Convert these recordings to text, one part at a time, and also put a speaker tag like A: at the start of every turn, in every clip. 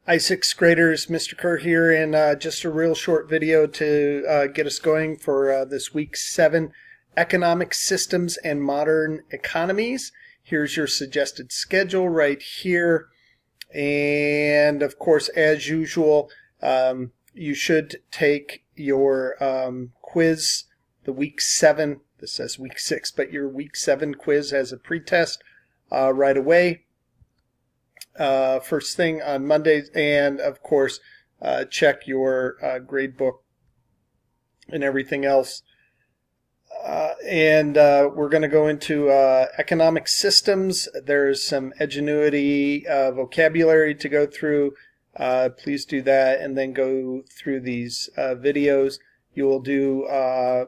A: Hi, sixth graders. Mr. Kerr here, and just a real short video to get us going for this week 7 economic systems and modern economies. Here's your suggested schedule right here, and of course, as usual, you should take your quiz, the week 7. This says week 6, but your week 7 quiz as a pretest right away. First thing on Mondays, and of course check your grade book and everything else. And we're going to go into economic systems. There's some Edgenuity vocabulary to go through. Please do that and then go through these videos. You will do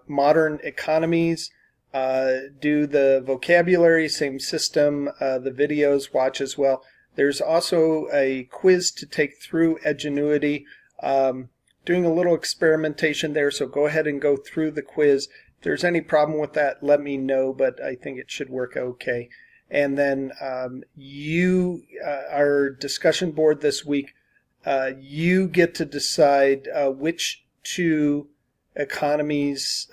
A: modern economies, do the vocabulary, same system, the videos, watch as well. There's also a quiz to take through Edgenuity. Doing a little experimentation there, so go ahead and go through the quiz. If there's any problem with that, let me know, but I think it should work okay. And then our discussion board this week, you get to decide which two economies,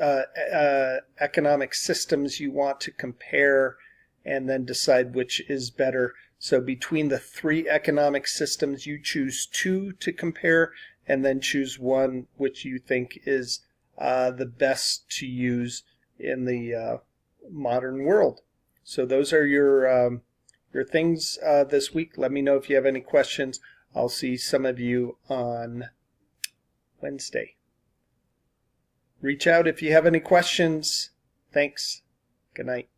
A: economic systems you want to compare, and then decide which is better. So between the 3 economic systems, you choose 2 to compare, and then choose one which you think is the best to use in the modern world. So those are your things this week. Let me know if you have any questions. I'll see some of you on Wednesday. Reach out if you have any questions. Thanks. Good night.